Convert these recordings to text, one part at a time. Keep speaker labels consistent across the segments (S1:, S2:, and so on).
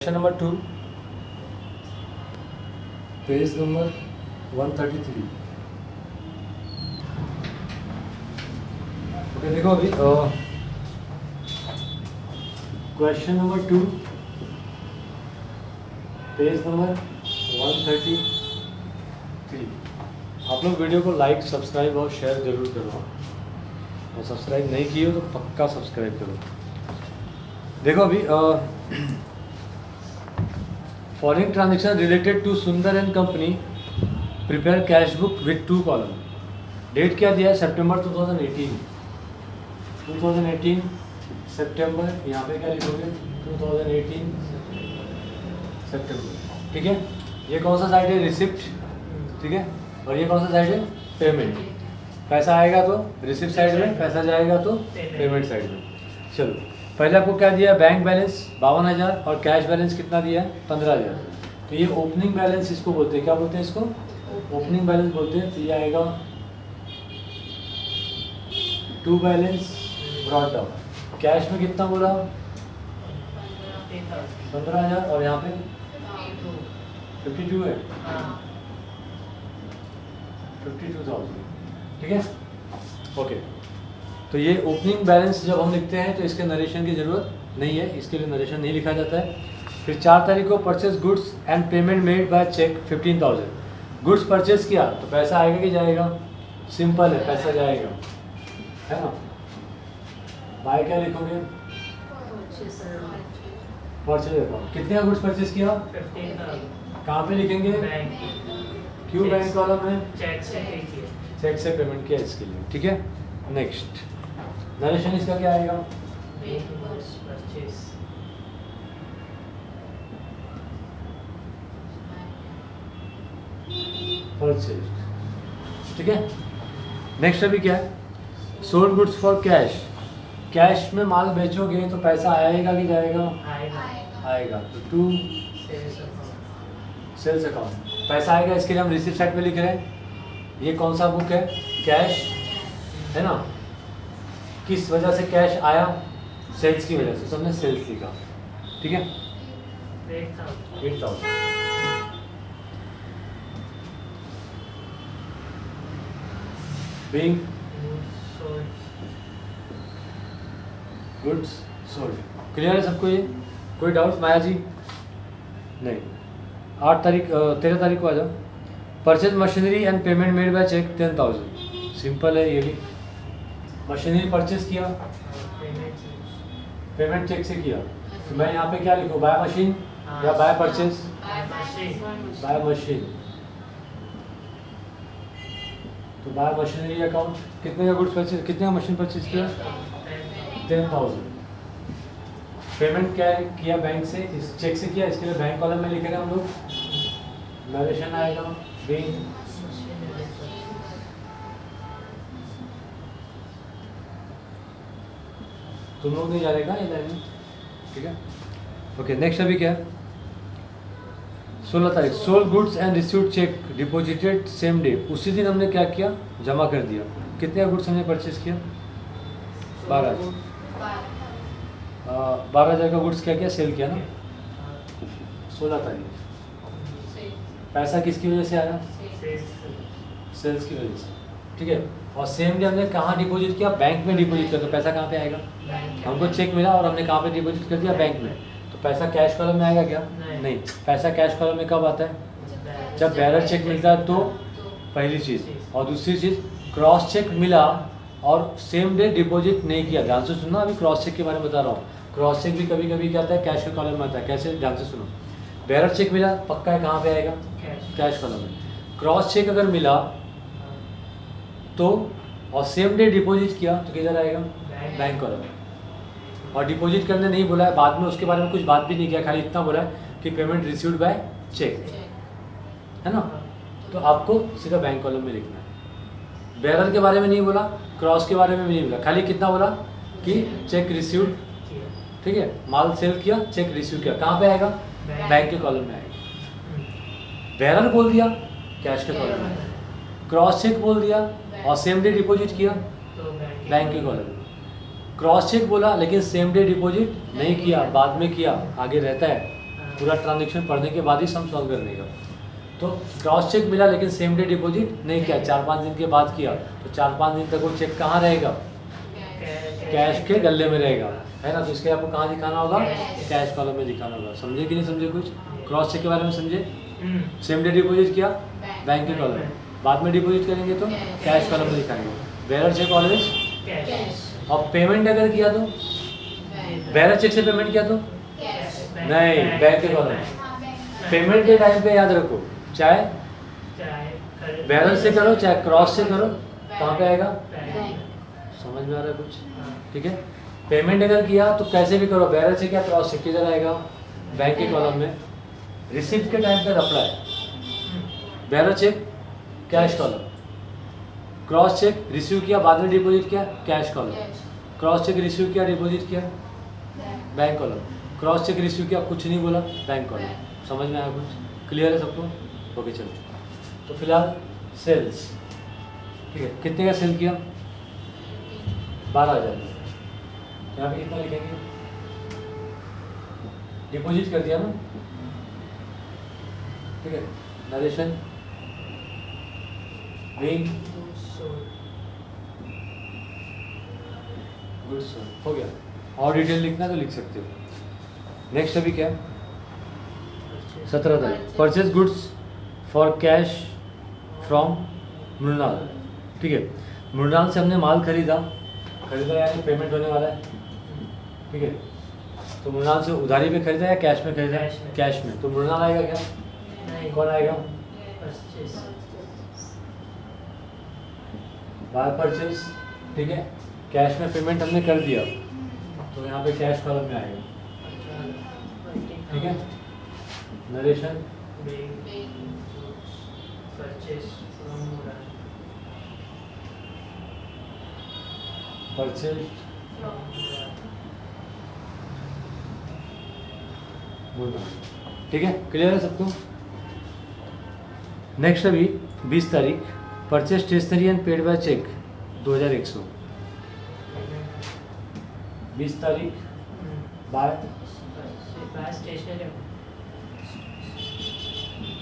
S1: Question number 2, page number 133। Okay, देखो अभी question number 2, page number 133। आप लोग वीडियो को लाइक, सब्सक्राइब और शेयर जरूर करो, और सब्सक्राइब नहीं किए हो तो पक्का सब्सक्राइब करो। देखो अभी foreign transaction related to Sundar and company prepare cash book with 2 column. Date क्या दिया है? सितंबर 2018 सितंबर। यहाँ पे क्या लिखोगे? 2018 सितंबर। ठीक है, ये कौन सा साइड है? रिसिप्ट। ठीक है, और ये कौन सा साइड है? पेमेंट। पैसा आएगा तो रिसिप्ट साइड में, पैसा जाएगा तो पेमेंट साइड में। चलो, पहले आपको क्या दिया? बैंक बैलेंस 52,000 और कैश बैलेंस कितना दिया है? 15,000। तो ये ओपनिंग बैलेंस इसको बोलते हैं। क्या बोलते हैं इसको? ओपनिंग बैलेंस बोलते हैं। तो ये आएगा to balance brought down. Cash में कितना बोला? 15,000 और यहाँ पे 52 है, 52,000। ठीक है, ओके। तो ये ओपनिंग बैलेंस जब हम लिखते हैं तो इसके नरेशन की ज़रूरत नहीं है, इसके लिए नरेशन नहीं लिखा जाता है। फिर 4 तारीख को purchase goods and payment made by cheque 15,000। Goods purchase किया तो पैसा आएगा कि जाएगा? सिंपल है, पैसा जाएगा, है ना। बाय क्या लिखोगे? Purchase account. कितने का गुड्स परचेज किया?
S2: 15,000।
S1: कहाँ पे लिखेंगे? क्यों बैंक कॉलम में?
S2: चेक से पे किया।
S1: चेक से पेमेंट किया, इसके लिए। ठीक है, नेक्स्ट नरेशन इसका क्या आएगा?
S2: परचेज।
S1: परचेज। ठीक है, नेक्स्ट अभी क्या है? Sold goods for cash. Cash में माल बेचोगे तो पैसा आएगा कि जाएगा? आएगा। तो टू सेल्स अकाउंट पैसा आएगा, इसके लिए हम रिसिप्ट साइड पे लिख रहे हैं। ये कौन सा बुक है? कैश, है ना। किस वजह से कैश आया? सेल्स की वजह से, तो हमने सेल्स लिखा। ठीक है, 8,000। Being goods sold. क्लियर है सबको? ये कोई डाउट? माया जी नहीं। 13 तारीख को आ जाओ। Purchase machinery and payment made by cheque 10,000। Simple है ये भी। मशीनरी परचेज किया, पेमेंट चेक से किया, तो मैं यहाँ पे क्या लिखूँ? बाय मशीन या बाय परचेज? By machine. तो बाय मशीनरी अकाउंट। कितने का गुड्स परचेज, कितने का मशीन परचेज किया? 10,000। पेमेंट क्या किया? बैंक से, इस चेक से किया, इसके लिए बैंक कॉलम में लिख रहे हैं हम लोग। नरेशन आएगा बीइंग तुम लोग नहीं जानेगा ये लाइन में। ठीक है, ओके। नेक्स्ट अभी क्या है? 16 तारीख sold goods and received check deposited same day. उसी दिन हमने क्या किया? जमा कर दिया। कितने का गुड्स हमने परचेज किया? 12,000। 12,000 का गुड्स क्या किया? सेल किया ना। 16 तारीख। पैसा किसकी वजह से आया? सेल्स की वजह से। ठीक है, और सेम डे हमने कहाँ डिपॉजिट किया? बैंक में डिपॉजिट किया। तो पैसा कहाँ पे आएगा? हमको चेक मिला और हमने कहाँ पे डिपॉजिट कर दिया? बैंक में। तो पैसा कैश कॉलम में आएगा क्या? नहीं। पैसा कैश कॉलम में कब आता है? जब बैरर चेक मिलता है तो पहली चीज़, और दूसरी चीज़ क्रॉस चेक मिला और सेम डे डिपॉजिट नहीं किया। ध्यान से सुनना, अभी क्रॉस चेक के बारे में बता रहा हूँ। क्रॉस चेक भी कभी कभी क्या आता है? कैश के कॉलम में आता है। कैसे? ध्यान से सुनो। बैरर चेक मिला, पक्का है कहाँ पे आएगा? कैश कॉलम में। क्रॉस चेक अगर मिला तो और सेम डे डिपॉजिट किया तो किधर आएगा? Bank column. और डिपॉजिट करने नहीं बोला है, बाद में उसके बारे में कुछ बात भी नहीं किया, खाली इतना बोला है कि पेमेंट रिसीव्ड बाय चेक, है ना। तो आपको सीधा बैंक कॉलम में लिखना है। बैरर के बारे में नहीं बोला, क्रॉस के बारे में भी नहीं बोला, खाली कितना बोला कि चेक रिसीव्ड। ठीक है, माल सेल किया, चेक रिसीव किया, कहाँ पे आएगा? बैंक के कॉलम में आएगा। बैरर बोल दिया, कैश के कॉलम में। क्रॉस चेक बोल दिया और सेम डे डिपॉजिट किया, बैंक के कॉलम में। क्रॉस चेक बोला लेकिन सेम डे डिपॉजिट नहीं किया, बाद में किया, आगे रहता है। पूरा ट्रांजेक्शन पढ़ने के बाद ही सम सॉल्व करने का। तो क्रॉस चेक मिला लेकिन सेम डे डिपॉजिट नहीं किया, 4-5 दिन के बाद किया, तो 4-5 दिन तक वो चेक कहाँ रहेगा? कैश के गले में रहेगा, है ना। तो इसके आपको कहाँ दिखाना होगा? कैश कॉलम में दिखाना होगा। समझे कि नहीं समझे कुछ? क्रॉस चेक के बारे में समझे? सेम डे डिपॉजिट किया बैंक के कॉलम में, बाद में डिपॉजिट करेंगे तो कैश कॉलम में दिखाएंगे। Bearer check always. और पेमेंट अगर किया तो बेरर चेक से पेमेंट किया तो नहीं, बैंक के कॉलम में। पेमेंट के टाइम पे याद रखो, चाहे बेरर से करो चाहे क्रॉस से करो, कहाँ पे आएगा? समझ में आ रहा है कुछ? ठीक है। पेमेंट अगर किया तो कैसे भी करो, बेरर से क्या क्रॉस से, किधर आएगा? बैंक के कॉलम में। रिसिप्ट के टाइम पे रपड़ा है, bearer cheque cash column, cross check receive किया बाद में डिपॉजिट किया cash column, cross check receive किया डिपॉजिट किया bank column, cross check receive किया कुछ नहीं बोला बैंक कॉलम। समझ में आया कुछ? क्लियर है सबको? ओके चलो। तो फिलहाल सेल्स, ठीक है, कितने का सेल किया? 12,000। यहाँ पे कितना लिखेंगे? डिपॉजिट कर दिया ना, ठीक है। नरेशन गुड्स हो गया। और डिटेल लिखना तो लिख सकते हो। नेक्स्ट अभी क्या? 17 तारीख, purchase goods for cash from Mrinal, ठीक है। मृणाल से हमने माल खरीदा यानी पेमेंट होने वाला है, ठीक है। तो मृणाल से उधारी पे खरीदा या कैश में खरीदा? कैश में। तो मृणाल आएगा क्या? कौन आएगा? बाय परचेज, ठीक है। कैश में पेमेंट हमने कर दिया तो यहाँ पे कैश कॉलम में आएगा, ठीक है। नरेशन परचेज ठीक है। क्लियर है सबको? नेक्स्ट अभी 20 तारीख, purchase stationery and paid by cheque 2100। 20 तारीख बाय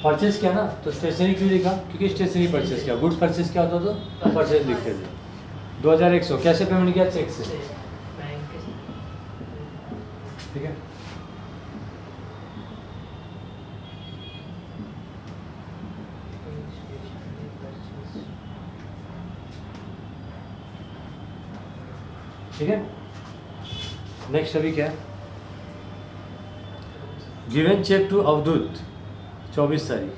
S1: परचेज किया ना, तो स्टेशनरी क्यों लिखा? क्योंकि स्टेशनरी परचेज किया। गुड्स परचेज क्या होता तो परचेज लिखते थे। 2100 कैसे पेमेंट किया? चेक से, ठीक है। ठीक है। नेक्स्ट अभी क्या है? गिवन चेक टू अवधूत 24 तारीख।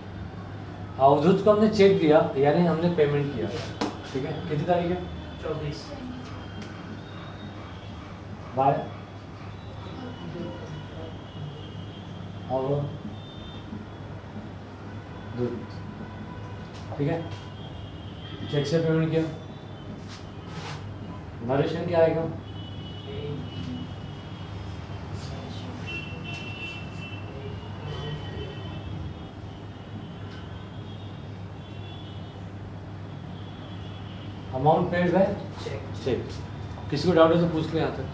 S1: अवधूत को हमने चेक दिया यानी हमने पेमेंट किया, ठीक है। कितनी तारीख है? 24 बाय अवधूत, ठीक है। चेक से पेमेंट किया। नरेशन क्या आएगा? Amount paid by cheque. किसी को डाउट है तो पूछ लो यहाँ तक।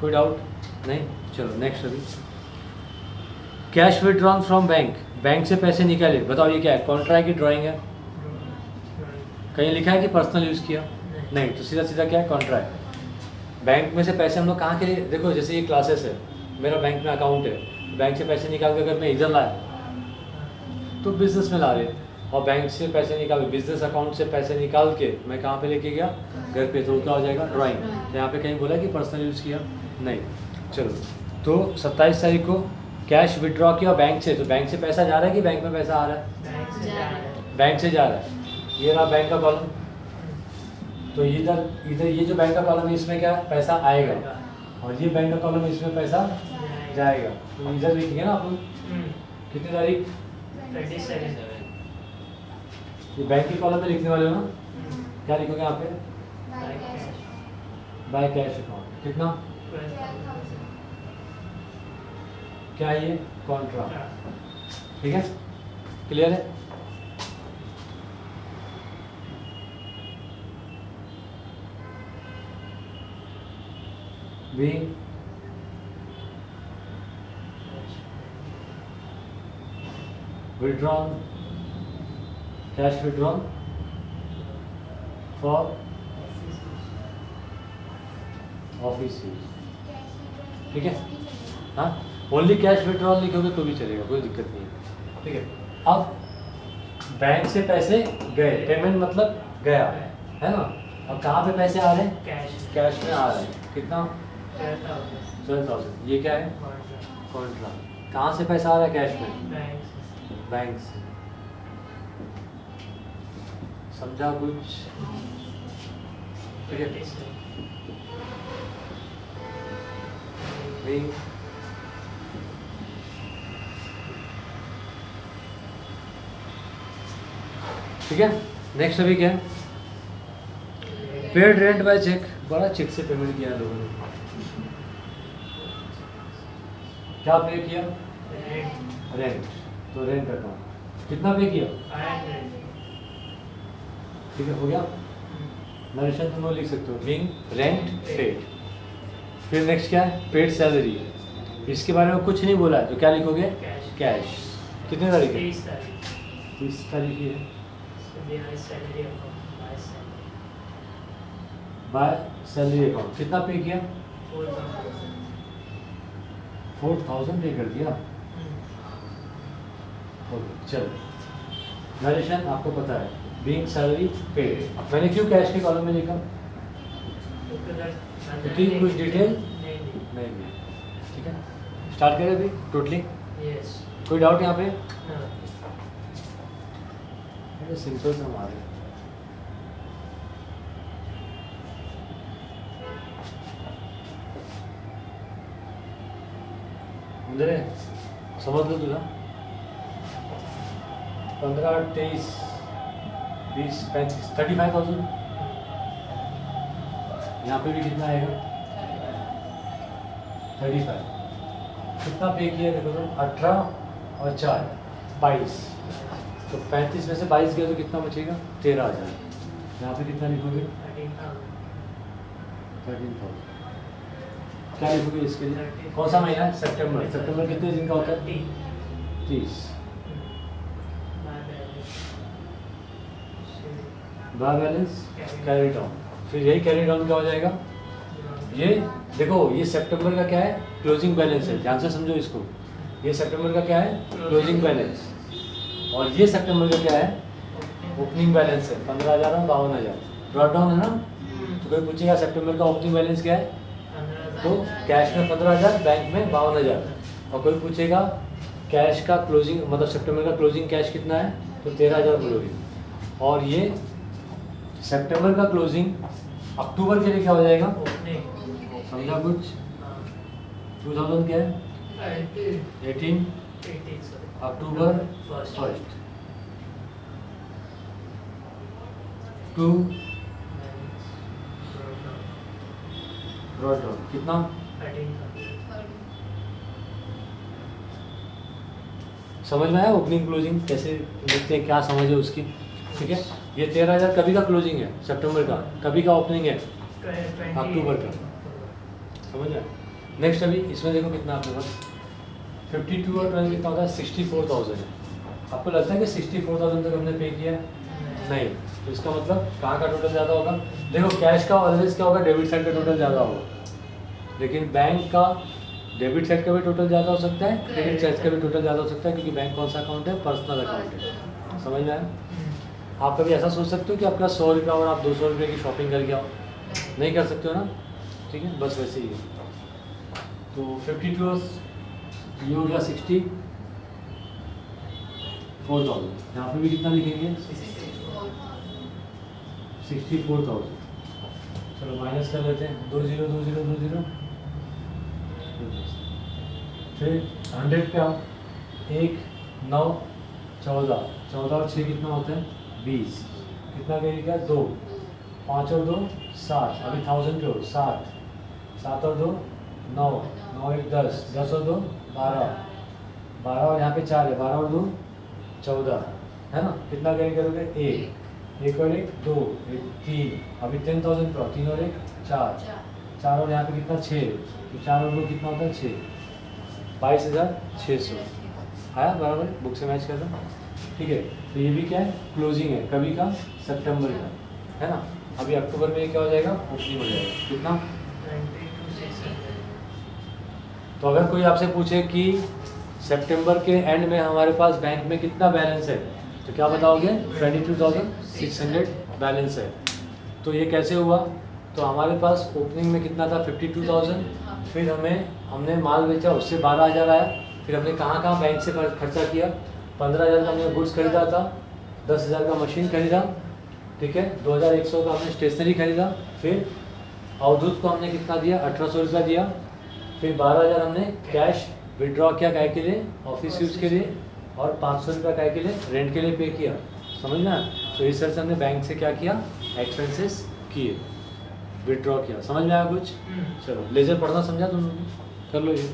S1: कोई डाउट नहीं? चलो नेक्स्ट अभी cash withdrawn from bank, bank से पैसे निकाले। बताओ ये क्या है? कॉन्ट्रा है कि ड्राइंग है? कहीं लिखा है कि पर्सनल यूज़ किया? नहीं, तो सीधा सीधा क्या है? कॉन्ट्रा है। बैंक में से पैसे हम लोग कहाँ के लिए? देखो जैसे ये क्लासेस है, मेरा बैंक में अकाउंट है, बैंक से पैसे निकाल के अगर मैं इधर लाया तो बिजनेस में ला रहे, और बैंक से पैसे निकाल बिजनेस अकाउंट से पैसे निकाल के मैं कहाँ पे लेके गया? घर पे। तो क्या हो जाएगा? ड्राइंग। तो यहाँ पे कहीं बोला कि पर्सनल यूज़ किया? नहीं। चलो, तो 27 तारीख को कैश विड्रॉ किया बैंक से। तो बैंक से पैसा जा रहा है कि बैंक में पैसा आ रहा है? बैंक से जा रहा है। ये रहा बैंक का कॉलम। तो इधर ये जो बैंक का कॉलम है इसमें क्या पैसा आएगा, और ये बैंक का कॉलम इसमें पैसा जाएगा। तो इधर लिखेंगे ना अपन कितनी तारीख? 27। ये बैंक के कॉलम में लिखने वाले हो ना? क्या लिखोगे यहाँ पे? By cash account. कितना? क्या है ये? कॉन्ट्रा। ठीक है, क्लियर है? Withdrawn, cash withdrawn for office use, ठीक है। हाँ, ओनली कैश विड्रॉल लिखोगे तो भी चलेगा, कोई दिक्कत नहीं है, ठीक है। अब बैंक से पैसे गए, पेमेंट मतलब गया, है ना। अब कहाँ पे पैसे आ रहे हैं? कैश में आ रहे हैं। कितना? 12,000। ये क्या है? कॉन्ट्रा। कहाँ से पैसा आ रहा है कैश में? बैंक से। समझा कुछ? ठीक है। नहीं, ठीक है। नेक्स्ट अभी क्या है? Paid rent by cheque. बड़ा चेक से पेमेंट किया लोगों ने। क्या पे किया? रेंट। तो रेंट अकाउंट कितना पे किया? ठीक है, हो गया। नरेशन तुम लोग लिख सकते हो, बीइंग रेंट पेड। फिर नेक्स्ट क्या है? Paid salary. इसके बारे में कुछ नहीं बोला है तो क्या लिखोगे? कैश। कितने तारीख है? 30 तारीख की है। बाय सैलरी अकाउंट कितना पे किया? 4,000 पे कर दिया। ओके, चलो। नरेशन आपको पता है, बीइंग सैलरी पेड। मैंने क्यों कैश के कॉलम में लिखा? क्योंकि कुछ डिटेल नहीं दी, ठीक है। स्टार्ट करें अभी टोटली। कोई डाउट यहाँ पे? सिंपल सा हमारे समझ लो तुझा। 15, 23, 20, 35, 35,000। यहाँ पे भी कितना आएगा? 35। कितना पे किया देखो तो 18 और 4 22। तो 35 में से 22 गया तो कितना बचेगा? 13,000। यहाँ पे कितना लिखोगे? 13,000। क्या लिखोगे इसके लिए? कौन सा महीना है? सितंबर। सितंबर कितने दिन का होता है? 30। By balance carry down. फिर यही कैरी डाउन क्या हो जाएगा? ये देखो, ये सितंबर का क्या है? क्लोजिंग बैलेंस है। ध्यान से समझो इसको। ये सितंबर का क्या है? Closing balance. और ये सितंबर का क्या है? ओपनिंग बैलेंस है। 15,000 और 52,000 ड्रॉप डाउन है ना। तो कोई पूछेगा सितंबर का ओपनिंग बैलेंस क्या है, तो कैश में 15,000, बैंक में 52,000। और कोई पूछेगा कैश का क्लोजिंग मतलब सितंबर का क्लोजिंग कैश कितना है, तो 13,000 बोलोगे। और ये सितंबर का क्लोजिंग अक्टूबर के लिए क्या हो जाएगा? समझा कुछ? 2000 क्या है? 18 अक्टूबर 1 टू कितना? 13। समझ में आया ओपनिंग क्लोजिंग कैसे देखते हैं, क्या समझ है उसकी? ठीक है। ये 13,000 कभी का क्लोजिंग है? सितंबर का। कभी का ओपनिंग है? अक्टूबर का। समझ में? नेक्स्ट अभी इसमें देखो कितना आपके पास 52 और 12 कितना होता है? 64,000 है। आपको लगता है कि 64,000 तक हमने पे किया? नहीं। तो इसका मतलब कहाँ का टोटल ज़्यादा होगा? देखो, कैश का ऑलवेज क्या होगा? डेबिट साइड का टोटल ज़्यादा होगा। लेकिन बैंक का डेबिट साइड का भी टोटल ज़्यादा हो सकता है, क्रेडिट साइड का भी टोटल ज़्यादा हो सकता है, क्योंकि बैंक कौन सा अकाउंट है? पर्सनल अकाउंट है। समझ में आया? आप कभी ऐसा सोच सकते हो कि आपका 100 रुपया और आप 200 रुपये की शॉपिंग करके आओ? नहीं कर सकते हो ना। ठीक है, बस वैसे ही है। तो 52 ये हो गया 64,000। यहाँ पे भी कितना लिखेंगे? 64,000। चलो माइनस कर लेते हैं, 20 20 20। फिर 100 पे आओ। 1 9 14 14 और 6 कितना होता है? 20। कितना करेगा? 2 5 और 2 7। अभी 1000 पे हो। 7 7 और 2 9 9 1 10 10 और 2 12 12 और यहाँ पे 4 है। 12 और 2 14 है ना। कितना कैरी करोगे? 1 और 1 2 1 3। अभी 10,000 पे 3 और 1 4 4 और यहाँ पे कितना? 6। तो 4 और 2 कितना होता है? 6। 22,600। आया बराबर, बुक से मैच कर रहा हूँ, ठीक है। तो ये भी क्या है, क्लोजिंग है, कभी का, सितंबर का, है ना। अभी अक्टूबर में ये क्या हो जाएगा, ओपनिंग हो जाएगा, कितना। तो अगर कोई आपसे पूछे कि सितंबर के एंड में हमारे पास बैंक में कितना बैलेंस है, तो क्या बताओगे, 22,600 बैलेंस है। तो ये कैसे हुआ, तो हमारे पास ओपनिंग में कितना था, 52,000, फिर हमने माल बेचा, उससे 12,000 आया, फिर हमने कहाँ बैंक से खर्चा किया, 15,000 का हमने गुड्स खरीदा था, 10,000 का मशीन खरीदा, ठीक है, 2,100 का हमने स्टेशनरी खरीदा, फिर अवधूत को हमने कितना दिया, 1,800 रुपया दिया, फिर 12,000 हमने कैश विड्रॉ किया काय के लिए, ऑफिस यूज़ के लिए, और 500 रुपया काय के लिए, रेंट के लिए पे किया, समझना। तो इस तरह से हमने बैंक से क्या किया, एक्सपेंसेस किए, विड्रॉ किया। समझ में आया कुछ? चलो लेजर पढ़ना समझा तुम लोग, कर लो ये।